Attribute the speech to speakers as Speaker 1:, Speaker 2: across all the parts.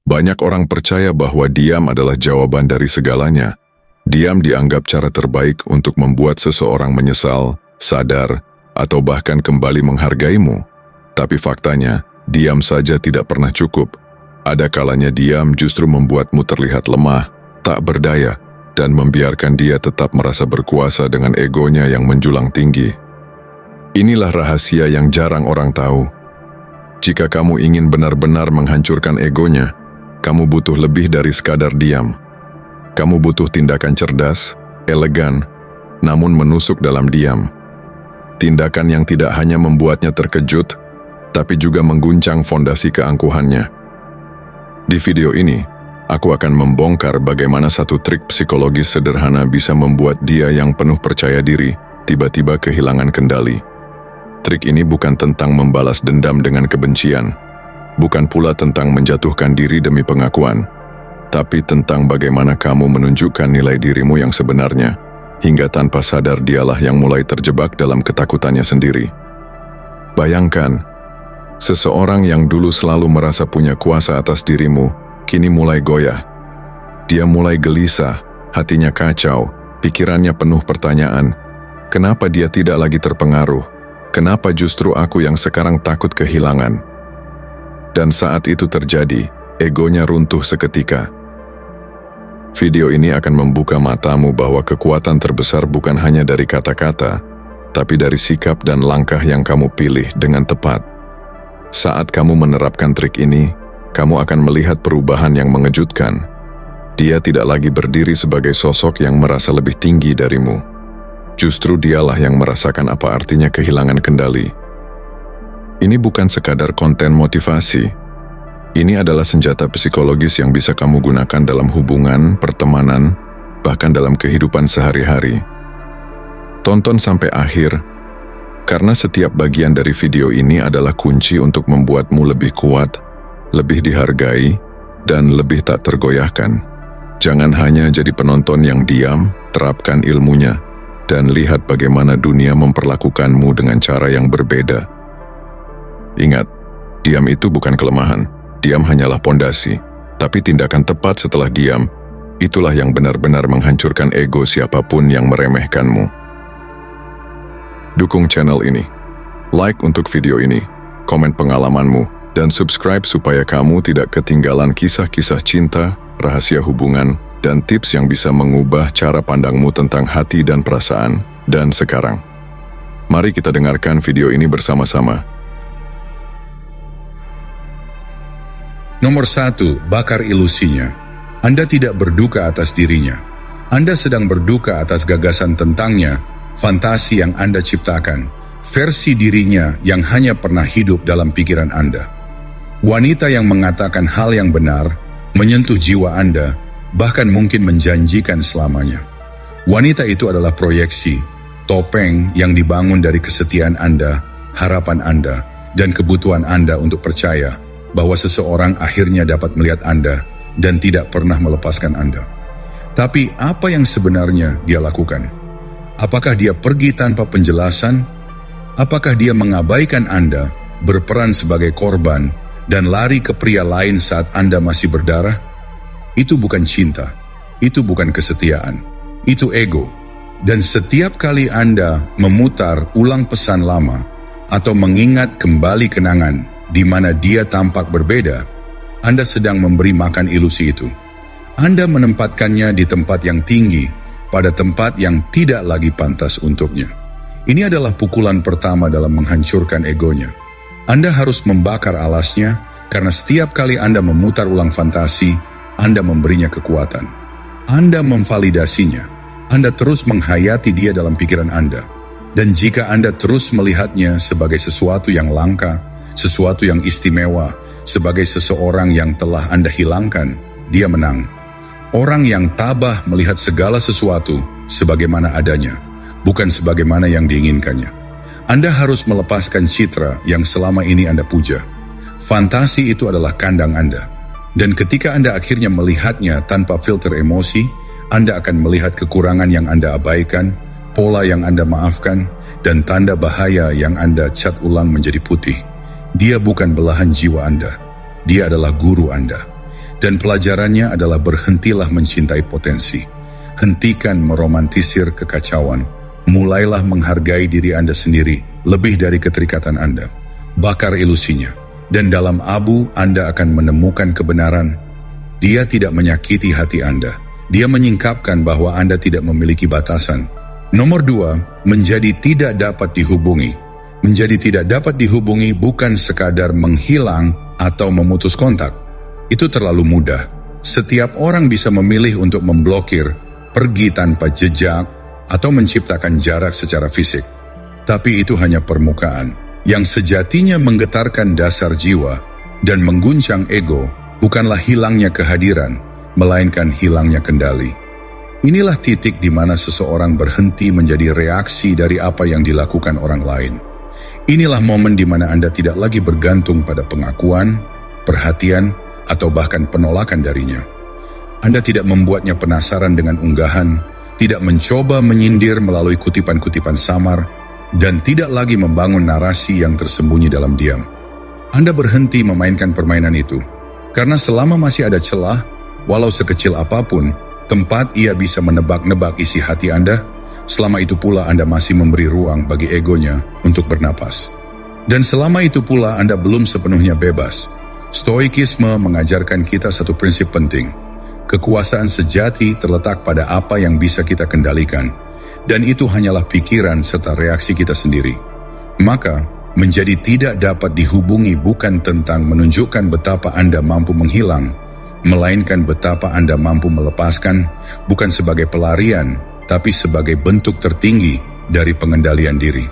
Speaker 1: Banyak orang percaya bahwa diam adalah jawaban dari segalanya. Diam dianggap cara terbaik untuk membuat seseorang menyesal, sadar, atau bahkan kembali menghargaimu. Tapi faktanya, diam saja tidak pernah cukup. Ada kalanya diam justru membuatmu terlihat lemah, tak berdaya, dan membiarkan dia tetap merasa berkuasa dengan egonya yang menjulang tinggi. Inilah rahasia yang jarang orang tahu. Jika kamu ingin benar-benar menghancurkan egonya, kamu butuh lebih dari sekadar diam. Kamu butuh tindakan cerdas, elegan, namun menusuk dalam diam. Tindakan yang tidak hanya membuatnya terkejut, tapi juga mengguncang fondasi keangkuhannya. Di video ini, aku akan membongkar bagaimana satu trik psikologis sederhana bisa membuat dia yang penuh percaya diri tiba-tiba kehilangan kendali. Trik ini bukan tentang membalas dendam dengan kebencian, bukan pula tentang menjatuhkan diri demi pengakuan, tapi tentang bagaimana kamu menunjukkan nilai dirimu yang sebenarnya, hingga tanpa sadar dialah yang mulai terjebak dalam ketakutannya sendiri. Bayangkan, seseorang yang dulu selalu merasa punya kuasa atas dirimu, kini mulai goyah. Dia mulai gelisah, hatinya kacau, pikirannya penuh pertanyaan. Kenapa dia tidak lagi terpengaruh? Kenapa justru aku yang sekarang takut kehilangan? Dan saat itu terjadi, egonya runtuh seketika. Video ini akan membuka matamu bahwa kekuatan terbesar bukan hanya dari kata-kata, tapi dari sikap dan langkah yang kamu pilih dengan tepat. Saat kamu menerapkan trik ini, kamu akan melihat perubahan yang mengejutkan. Dia tidak lagi berdiri sebagai sosok yang merasa lebih tinggi darimu. Justru dialah yang merasakan apa artinya kehilangan kendali. Ini bukan sekadar konten motivasi. Ini adalah senjata psikologis yang bisa kamu gunakan dalam hubungan, pertemanan, bahkan dalam kehidupan sehari-hari. Tonton sampai akhir, karena setiap bagian dari video ini adalah kunci untuk membuatmu lebih kuat, lebih dihargai, dan lebih tak tergoyahkan. Jangan hanya jadi penonton yang diam, terapkan ilmunya, dan lihat bagaimana dunia memperlakukanmu dengan cara yang berbeda. Ingat, diam itu bukan kelemahan, diam hanyalah pondasi. Tapi tindakan tepat setelah diam, itulah yang benar-benar menghancurkan ego siapapun yang meremehkanmu. Dukung channel ini, like untuk video ini, komen pengalamanmu, dan subscribe supaya kamu tidak ketinggalan kisah-kisah cinta, rahasia hubungan, dan tips yang bisa mengubah cara pandangmu tentang hati dan perasaan. Dan sekarang, mari kita dengarkan video ini bersama-sama.
Speaker 2: Nomor 1, bakar ilusinya. Anda tidak berduka atas dirinya. Anda sedang berduka atas gagasan tentangnya, fantasi yang Anda ciptakan, versi dirinya yang hanya pernah hidup dalam pikiran Anda. Wanita yang mengatakan hal yang benar, menyentuh jiwa Anda, bahkan mungkin menjanjikan selamanya. Wanita itu adalah proyeksi, topeng yang dibangun dari kesetiaan Anda, harapan Anda, dan kebutuhan Anda untuk percaya bahwa seseorang akhirnya dapat melihat Anda dan tidak pernah melepaskan Anda. Tapi apa yang sebenarnya dia lakukan? Apakah dia pergi tanpa penjelasan? Apakah dia mengabaikan Anda, berperan sebagai korban, dan lari ke pria lain saat Anda masih berdarah? Itu bukan cinta, itu bukan kesetiaan, itu ego. Dan setiap kali Anda memutar ulang pesan lama atau mengingat kembali kenangan di mana dia tampak berbeda, Anda sedang memberi makan ilusi itu. Anda menempatkannya di tempat yang tinggi, pada tempat yang tidak lagi pantas untuknya. Ini adalah pukulan pertama dalam menghancurkan egonya. Anda harus membakar alasnya, karena setiap kali Anda memutar ulang fantasi, Anda memberinya kekuatan. Anda memvalidasinya. Anda terus menghayati dia dalam pikiran Anda. Dan jika Anda terus melihatnya sebagai sesuatu yang langka, sesuatu yang istimewa, sebagai seseorang yang telah Anda hilangkan, dia menang. Orang yang tabah melihat segala sesuatu sebagaimana adanya, bukan sebagaimana yang diinginkannya. Anda harus melepaskan citra yang selama ini Anda puja. Fantasi itu adalah kandang Anda. Dan ketika Anda akhirnya melihatnya tanpa filter emosi, Anda akan melihat kekurangan yang Anda abaikan, pola yang Anda maafkan, dan tanda bahaya yang Anda cat ulang menjadi putih. Dia bukan belahan jiwa Anda. Dia adalah guru Anda. Dan pelajarannya adalah berhentilah mencintai potensi. Hentikan meromantisir kekacauan. Mulailah menghargai diri Anda sendiri lebih dari keterikatan Anda. Bakar ilusinya. Dan dalam abu Anda akan menemukan kebenaran. Dia tidak menyakiti hati Anda. Dia menyingkapkan bahwa Anda tidak memiliki batasan. Nomor 2, menjadi tidak dapat dihubungi. Menjadi tidak dapat dihubungi bukan sekadar menghilang atau memutus kontak. Itu terlalu mudah. Setiap orang bisa memilih untuk memblokir, pergi tanpa jejak, atau menciptakan jarak secara fisik. Tapi itu hanya permukaan. Yang sejatinya menggetarkan dasar jiwa dan mengguncang ego bukanlah hilangnya kehadiran, melainkan hilangnya kendali. Inilah titik di mana seseorang berhenti menjadi reaksi dari apa yang dilakukan orang lain. Inilah momen di mana Anda tidak lagi bergantung pada pengakuan, perhatian, atau bahkan penolakan darinya. Anda tidak membuatnya penasaran dengan unggahan, tidak mencoba menyindir melalui kutipan-kutipan samar, dan tidak lagi membangun narasi yang tersembunyi dalam diam. Anda berhenti memainkan permainan itu, karena selama masih ada celah, walau sekecil apapun, tempat ia bisa menebak-nebak isi hati Anda, selama itu pula Anda masih memberi ruang bagi egonya untuk bernapas. Dan selama itu pula Anda belum sepenuhnya bebas. Stoikisme mengajarkan kita satu prinsip penting. Kekuasaan sejati terletak pada apa yang bisa kita kendalikan, dan itu hanyalah pikiran serta reaksi kita sendiri. Maka, menjadi tidak dapat dihubungi bukan tentang menunjukkan betapa Anda mampu menghilang, melainkan betapa Anda mampu melepaskan, bukan sebagai pelarian, tapi sebagai bentuk tertinggi dari pengendalian diri.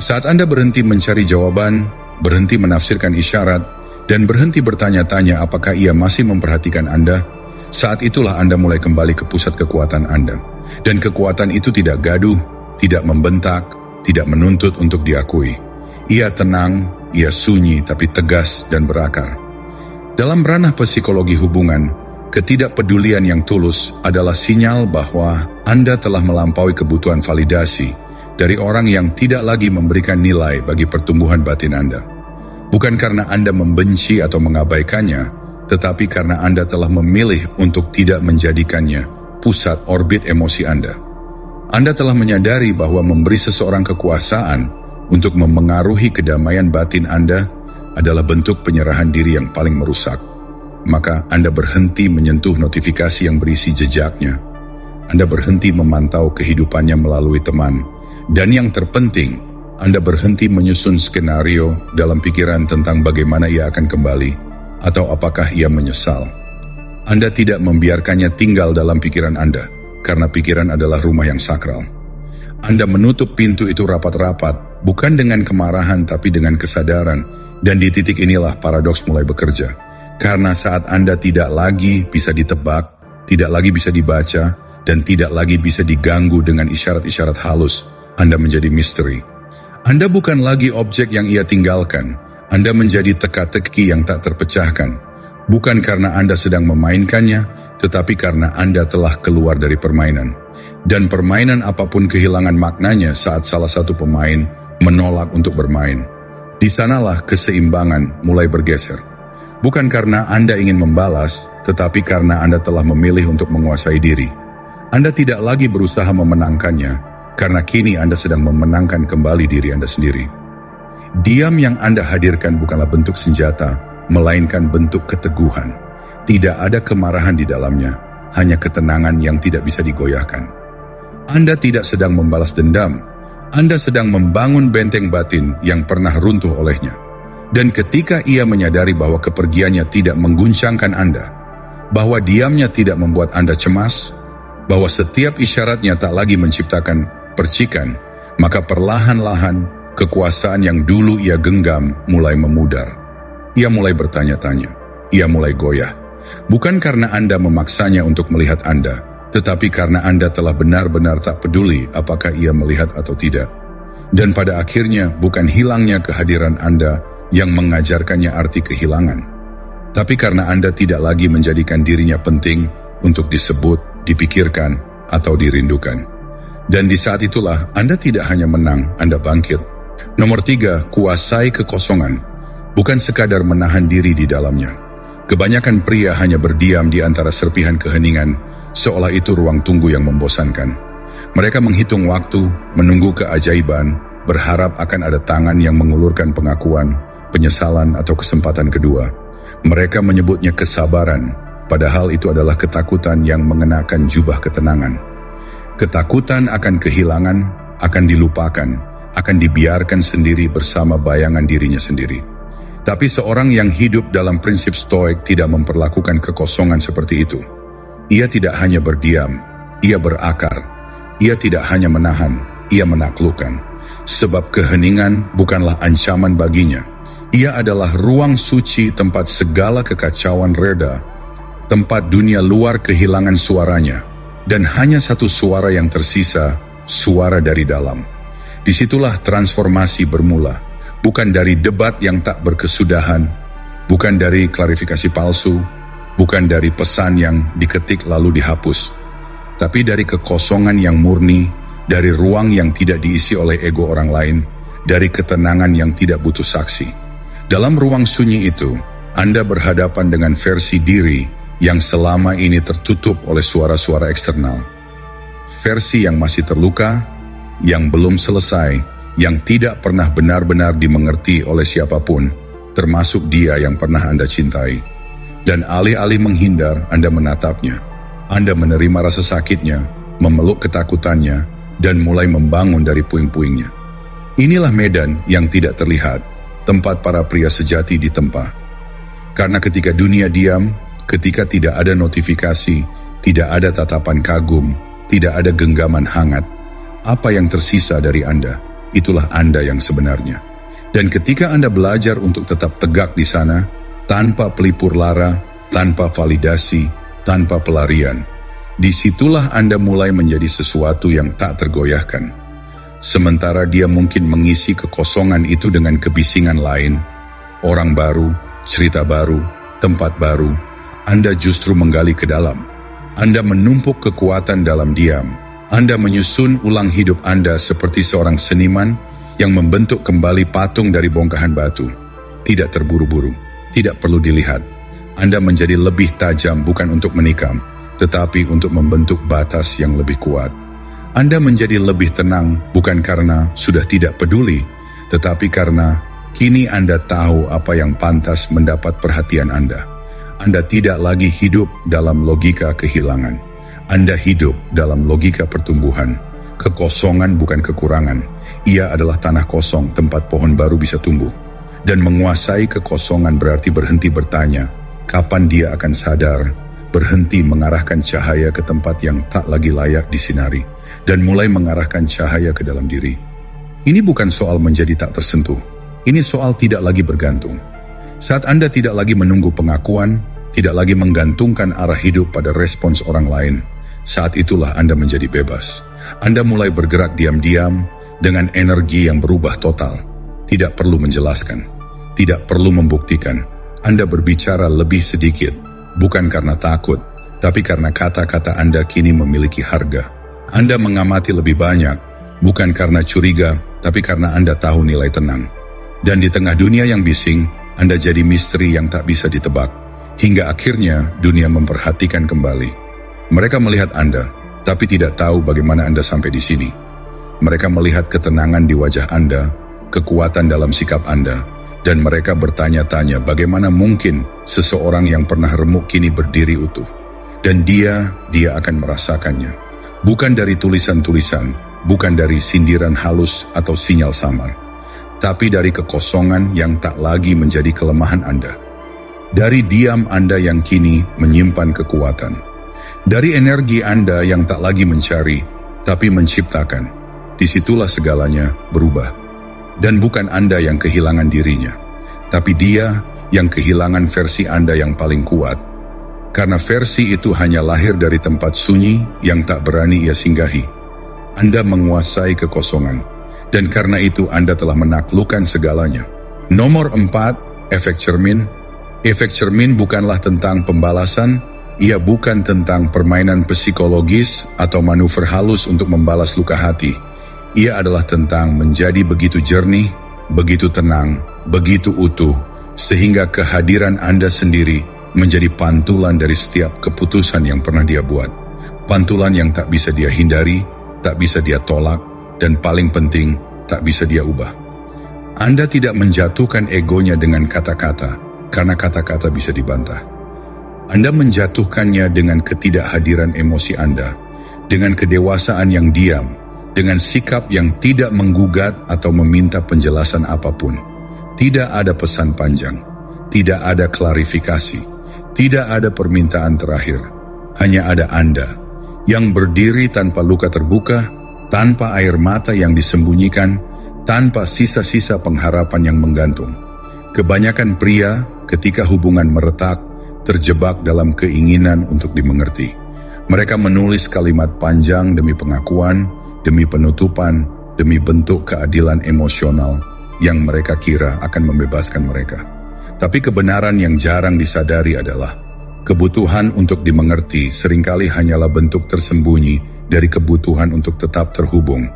Speaker 2: Saat Anda berhenti mencari jawaban, berhenti menafsirkan isyarat, dan berhenti bertanya-tanya apakah ia masih memperhatikan Anda, saat itulah Anda mulai kembali ke pusat kekuatan Anda. Dan kekuatan itu tidak gaduh, tidak membentak, tidak menuntut untuk diakui. Ia tenang, ia sunyi tapi tegas dan berakar. Dalam ranah psikologi hubungan, ketidakpedulian yang tulus adalah sinyal bahwa Anda telah melampaui kebutuhan validasi dari orang yang tidak lagi memberikan nilai bagi pertumbuhan batin Anda. Bukan karena Anda membenci atau mengabaikannya, tetapi karena Anda telah memilih untuk tidak menjadikannya pusat orbit emosi Anda. Anda telah menyadari bahwa memberi seseorang kekuasaan untuk memengaruhi kedamaian batin Anda adalah bentuk penyerahan diri yang paling merusak. Maka Anda berhenti menyentuh notifikasi yang berisi jejaknya. Anda berhenti memantau kehidupannya melalui teman. Dan yang terpenting, Anda berhenti menyusun skenario dalam pikiran tentang bagaimana ia akan kembali, atau apakah ia menyesal. Anda tidak membiarkannya tinggal dalam pikiran Anda, karena pikiran adalah rumah yang sakral. Anda menutup pintu itu rapat-rapat, bukan dengan kemarahan tapi dengan kesadaran, dan di titik inilah paradoks mulai bekerja. Karena saat Anda tidak lagi bisa ditebak, tidak lagi bisa dibaca, dan tidak lagi bisa diganggu dengan isyarat-isyarat halus, Anda menjadi misteri. Anda bukan lagi objek yang ia tinggalkan. Anda menjadi teka-teki yang tak terpecahkan. Bukan karena Anda sedang memainkannya, tetapi karena Anda telah keluar dari permainan. Dan permainan apapun kehilangan maknanya saat salah satu pemain menolak untuk bermain. Di sanalah keseimbangan mulai bergeser. Bukan karena Anda ingin membalas, tetapi karena Anda telah memilih untuk menguasai diri. Anda tidak lagi berusaha memenangkannya, karena kini Anda sedang memenangkan kembali diri Anda sendiri. Diam yang Anda hadirkan bukanlah bentuk senjata, melainkan bentuk keteguhan. Tidak ada kemarahan di dalamnya, hanya ketenangan yang tidak bisa digoyahkan. Anda tidak sedang membalas dendam, Anda sedang membangun benteng batin yang pernah runtuh olehnya. Dan ketika ia menyadari bahwa kepergiannya tidak mengguncangkan Anda, bahwa diamnya tidak membuat Anda cemas, bahwa setiap isyaratnya tak lagi menciptakan percikan, maka perlahan-lahan kekuasaan yang dulu ia genggam mulai memudar. Ia mulai bertanya-tanya, ia mulai goyah. Bukan karena Anda memaksanya untuk melihat Anda, tetapi karena Anda telah benar-benar tak peduli apakah ia melihat atau tidak. Dan pada akhirnya bukan hilangnya kehadiran Anda yang mengajarkannya arti kehilangan, tapi karena Anda tidak lagi menjadikan dirinya penting untuk disebut, dipikirkan, atau dirindukan. Dan di saat itulah Anda tidak hanya menang, Anda bangkit. Nomor 3, kuasai kekosongan, bukan sekadar menahan diri di dalamnya. Kebanyakan pria hanya berdiam di antara serpihan keheningan, seolah itu ruang tunggu yang membosankan. Mereka menghitung waktu, menunggu keajaiban, berharap akan ada tangan yang mengulurkan pengakuan, penyesalan atau kesempatan kedua. Mereka menyebutnya kesabaran, padahal itu adalah ketakutan yang mengenakan jubah ketenangan. Ketakutan akan kehilangan, akan dilupakan, akan dibiarkan sendiri bersama bayangan dirinya sendiri. Tapi seorang yang hidup dalam prinsip stoik tidak memperlakukan kekosongan seperti itu. Ia tidak hanya berdiam, ia berakar. Ia tidak hanya menahan, ia menaklukkan. Sebab keheningan bukanlah ancaman baginya. Ia adalah ruang suci tempat segala kekacauan reda, tempat dunia luar kehilangan suaranya, dan hanya satu suara yang tersisa, suara dari dalam. Disitulah transformasi bermula, bukan dari debat yang tak berkesudahan, bukan dari klarifikasi palsu, bukan dari pesan yang diketik lalu dihapus, tapi dari kekosongan yang murni, dari ruang yang tidak diisi oleh ego orang lain, dari ketenangan yang tidak butuh saksi. Dalam ruang sunyi itu, Anda berhadapan dengan versi diri yang selama ini tertutup oleh suara-suara eksternal. Versi yang masih terluka, yang belum selesai, yang tidak pernah benar-benar dimengerti oleh siapapun, termasuk dia yang pernah Anda cintai. Dan alih-alih menghindar, Anda menatapnya. Anda menerima rasa sakitnya, memeluk ketakutannya, dan mulai membangun dari puing-puingnya. Inilah medan yang tidak terlihat, tempat para pria sejati ditempa. Karena ketika dunia diam, ketika tidak ada notifikasi, tidak ada tatapan kagum, tidak ada genggaman hangat, apa yang tersisa dari Anda, itulah Anda yang sebenarnya. Dan ketika Anda belajar untuk tetap tegak di sana, tanpa pelipur lara, tanpa validasi, tanpa pelarian, disitulah Anda mulai menjadi sesuatu yang tak tergoyahkan. Sementara dia mungkin mengisi kekosongan itu dengan kebisingan lain, orang baru, cerita baru, tempat baru, Anda justru menggali ke dalam. Anda menumpuk kekuatan dalam diam. Anda menyusun ulang hidup Anda seperti seorang seniman yang membentuk kembali patung dari bongkahan batu. Tidak terburu-buru, tidak perlu dilihat. Anda menjadi lebih tajam bukan untuk menikam, tetapi untuk membentuk batas yang lebih kuat. Anda menjadi lebih tenang bukan karena sudah tidak peduli, tetapi karena kini Anda tahu apa yang pantas mendapat perhatian Anda. Anda tidak lagi hidup dalam logika kehilangan. Anda hidup dalam logika pertumbuhan. Kekosongan bukan kekurangan. Ia adalah tanah kosong tempat pohon baru bisa tumbuh. Dan menguasai kekosongan berarti berhenti bertanya, kapan dia akan sadar, berhenti mengarahkan cahaya ke tempat yang tak lagi layak disinari, dan mulai mengarahkan cahaya ke dalam diri. Ini bukan soal menjadi tak tersentuh. Ini soal tidak lagi bergantung. Saat Anda tidak lagi menunggu pengakuan, tidak lagi menggantungkan arah hidup pada respons orang lain, saat itulah Anda menjadi bebas. Anda mulai bergerak diam-diam dengan energi yang berubah total. Tidak perlu menjelaskan, tidak perlu membuktikan. Anda berbicara lebih sedikit, bukan karena takut, tapi karena kata-kata Anda kini memiliki harga. Anda mengamati lebih banyak, bukan karena curiga, tapi karena Anda tahu nilai tenang. Dan di tengah dunia yang bising, Anda jadi misteri yang tak bisa ditebak. Hingga akhirnya dunia memperhatikan kembali. Mereka melihat Anda, tapi tidak tahu bagaimana Anda sampai di sini. Mereka melihat ketenangan di wajah Anda, kekuatan dalam sikap Anda, dan mereka bertanya-tanya bagaimana mungkin seseorang yang pernah remuk kini berdiri utuh. Dan dia akan merasakannya. Bukan dari tulisan-tulisan, bukan dari sindiran halus atau sinyal samar, tapi dari kekosongan yang tak lagi menjadi kelemahan Anda. Dari diam Anda yang kini menyimpan kekuatan. Dari energi Anda yang tak lagi mencari, tapi menciptakan. Disitulah segalanya berubah. Dan bukan Anda yang kehilangan dirinya, tapi dia yang kehilangan versi Anda yang paling kuat. Karena versi itu hanya lahir dari tempat sunyi yang tak berani ia singgahi. Anda menguasai kekosongan, dan karena itu Anda telah menaklukkan segalanya. Nomor 4, efek cermin. Efek cermin bukanlah tentang pembalasan, ia bukan tentang permainan psikologis atau manuver halus untuk membalas luka hati. Ia adalah tentang menjadi begitu jernih, begitu tenang, begitu utuh, sehingga kehadiran Anda sendiri menjadi pantulan dari setiap keputusan yang pernah dia buat. Pantulan yang tak bisa dia hindari, tak bisa dia tolak, dan paling penting, tak bisa dia ubah. Anda tidak menjatuhkan egonya dengan kata-kata, karena kata-kata bisa dibantah. Anda menjatuhkannya dengan ketidakhadiran emosi Anda, dengan kedewasaan yang diam, dengan sikap yang tidak menggugat atau meminta penjelasan apapun. Tidak ada pesan panjang, tidak ada klarifikasi, tidak ada permintaan terakhir. Hanya ada Anda yang berdiri tanpa luka terbuka, tanpa air mata yang disembunyikan, tanpa sisa-sisa pengharapan yang menggantung. Kebanyakan pria ketika hubungan meretak, terjebak dalam keinginan untuk dimengerti. Mereka menulis kalimat panjang demi pengakuan, demi penutupan, demi bentuk keadilan emosional yang mereka kira akan membebaskan mereka. Tapi kebenaran yang jarang disadari adalah kebutuhan untuk dimengerti seringkali hanyalah bentuk tersembunyi dari kebutuhan untuk tetap terhubung.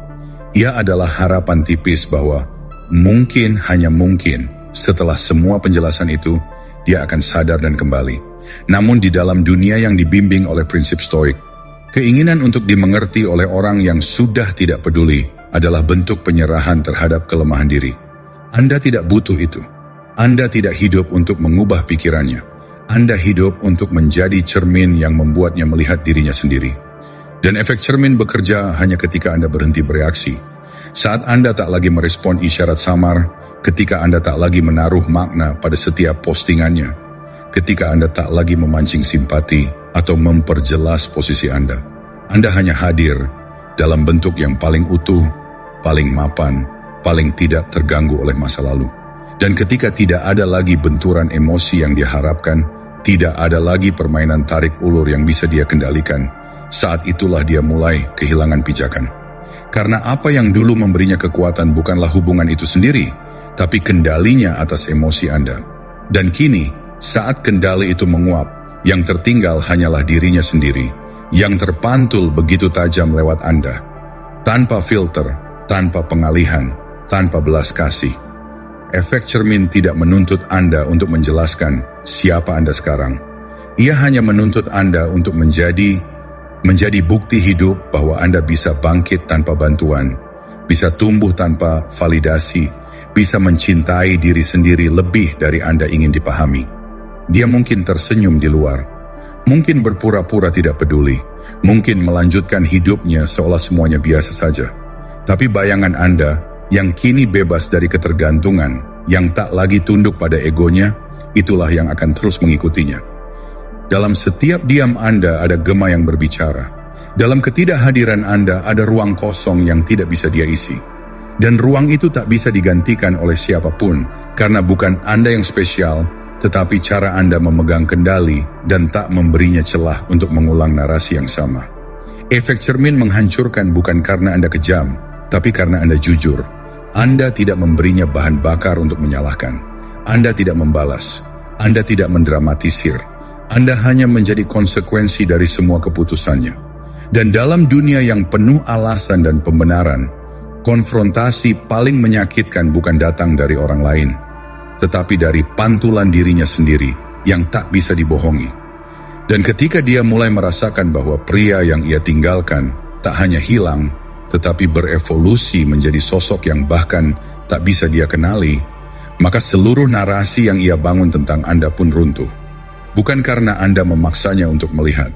Speaker 2: Ia adalah harapan tipis bahwa mungkin, hanya mungkin, setelah semua penjelasan itu, dia akan sadar dan kembali. Namun di dalam dunia yang dibimbing oleh prinsip stoik, keinginan untuk dimengerti oleh orang yang sudah tidak peduli adalah bentuk penyerahan terhadap kelemahan diri. Anda tidak butuh itu. Anda tidak hidup untuk mengubah pikirannya. Anda hidup untuk menjadi cermin yang membuatnya melihat dirinya sendiri. Dan efek cermin bekerja hanya ketika Anda berhenti bereaksi. Saat Anda tak lagi merespon isyarat samar, ketika Anda tak lagi menaruh makna pada setiap postingannya, ketika Anda tak lagi memancing simpati atau memperjelas posisi Anda hanya hadir dalam bentuk yang paling utuh, paling mapan, paling tidak terganggu oleh masa lalu. Dan ketika tidak ada lagi benturan emosi yang diharapkan, tidak ada lagi permainan tarik ulur yang bisa dia kendalikan, saat itulah dia mulai kehilangan pijakan. Karena apa yang dulu memberinya kekuatan bukanlah hubungan itu sendiri, tapi kendalinya atas emosi Anda. Dan kini, saat kendali itu menguap, yang tertinggal hanyalah dirinya sendiri, yang terpantul begitu tajam lewat Anda. Tanpa filter, tanpa pengalihan, tanpa belas kasih. Efek cermin tidak menuntut Anda untuk menjelaskan siapa Anda sekarang. Ia hanya menuntut Anda untuk menjadi bukti hidup bahwa Anda bisa bangkit tanpa bantuan, bisa tumbuh tanpa validasi, bisa mencintai diri sendiri lebih dari Anda ingin dipahami. Dia mungkin tersenyum di luar, mungkin berpura-pura tidak peduli, mungkin melanjutkan hidupnya seolah semuanya biasa saja. Tapi bayangan Anda yang kini bebas dari ketergantungan, yang tak lagi tunduk pada egonya, itulah yang akan terus mengikutinya. Dalam setiap diam Anda ada gema yang berbicara. Dalam ketidakhadiran Anda ada ruang kosong yang tidak bisa dia isi. Dan ruang itu tak bisa digantikan oleh siapapun, karena bukan Anda yang spesial, tetapi cara Anda memegang kendali dan tak memberinya celah untuk mengulang narasi yang sama. Efek cermin menghancurkan bukan karena Anda kejam, tapi karena Anda jujur. Anda tidak memberinya bahan bakar untuk menyalahkan. Anda tidak membalas. Anda tidak mendramatisir. Anda hanya menjadi konsekuensi dari semua keputusannya. Dan dalam dunia yang penuh alasan dan pembenaran, konfrontasi paling menyakitkan bukan datang dari orang lain, tetapi dari pantulan dirinya sendiri yang tak bisa dibohongi. Dan ketika dia mulai merasakan bahwa pria yang ia tinggalkan tak hanya hilang, tetapi berevolusi menjadi sosok yang bahkan tak bisa dia kenali, maka seluruh narasi yang ia bangun tentang Anda pun runtuh. Bukan karena Anda memaksanya untuk melihat,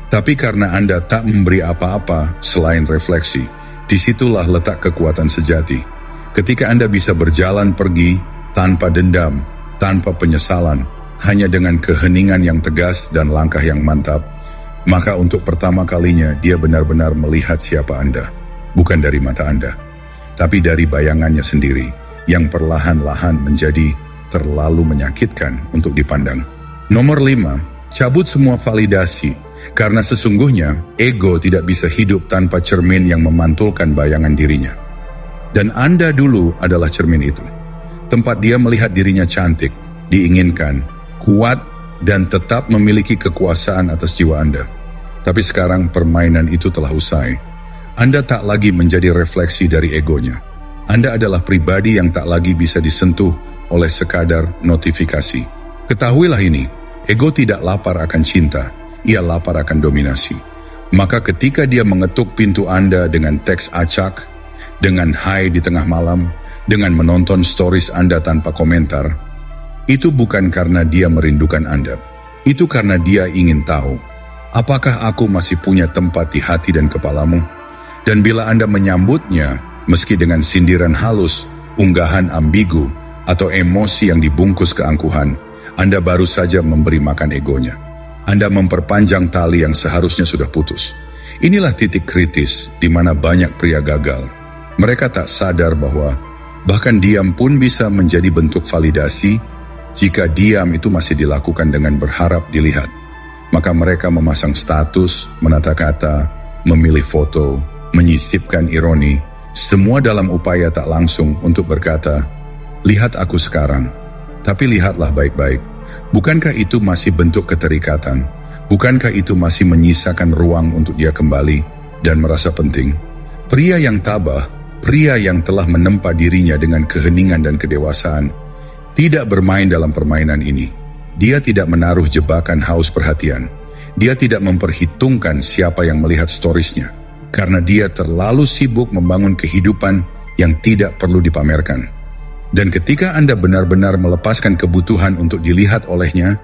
Speaker 2: tapi karena Anda tak memberi apa-apa selain refleksi. Disitulah letak kekuatan sejati. Ketika Anda bisa berjalan pergi tanpa dendam, tanpa penyesalan, hanya dengan keheningan yang tegas dan langkah yang mantap, maka untuk pertama kalinya dia benar-benar melihat siapa Anda. Bukan dari mata Anda, tapi dari bayangannya sendiri, yang perlahan-lahan menjadi terlalu menyakitkan untuk dipandang. Nomor 5, cabut semua validasi, karena sesungguhnya ego tidak bisa hidup tanpa cermin yang memantulkan bayangan dirinya. Dan Anda dulu adalah cermin itu. Tempat dia melihat dirinya cantik, diinginkan, kuat, dan tetap memiliki kekuasaan atas jiwa Anda. Tapi sekarang permainan itu telah usai. Anda tak lagi menjadi refleksi dari egonya. Anda adalah pribadi yang tak lagi bisa disentuh oleh sekadar notifikasi. Ketahuilah ini, Ego tidak lapar akan cinta, ia lapar akan dominasi. Maka ketika dia mengetuk pintu Anda dengan teks acak, dengan hai di tengah malam, dengan menonton stories Anda tanpa komentar, itu bukan karena dia merindukan Anda. Itu karena dia ingin tahu, apakah aku masih punya tempat di hati dan kepalamu? Dan bila Anda menyambutnya, meski dengan sindiran halus, unggahan ambigu, atau emosi yang dibungkus keangkuhan, Anda baru saja memberi makan egonya. Anda memperpanjang tali yang seharusnya sudah putus. Inilah titik kritis di mana banyak pria gagal. Mereka tak sadar bahwa bahkan diam pun bisa menjadi bentuk validasi. Jika diam itu masih dilakukan dengan berharap dilihat, maka mereka memasang status, menata kata, memilih foto, menyisipkan ironi, semua dalam upaya tak langsung untuk berkata, "Lihat aku sekarang, tapi lihatlah baik-baik." Bukankah itu masih bentuk keterikatan? Bukankah itu masih menyisakan ruang untuk dia kembali dan merasa penting? Pria yang tabah, pria yang telah menempa dirinya dengan keheningan dan kedewasaan, tidak bermain dalam permainan ini. Dia tidak menaruh jebakan haus perhatian. Dia tidak memperhitungkan siapa yang melihat storiesnya, karena dia terlalu sibuk membangun kehidupan yang tidak perlu dipamerkan. Dan ketika Anda benar-benar melepaskan kebutuhan untuk dilihat olehnya,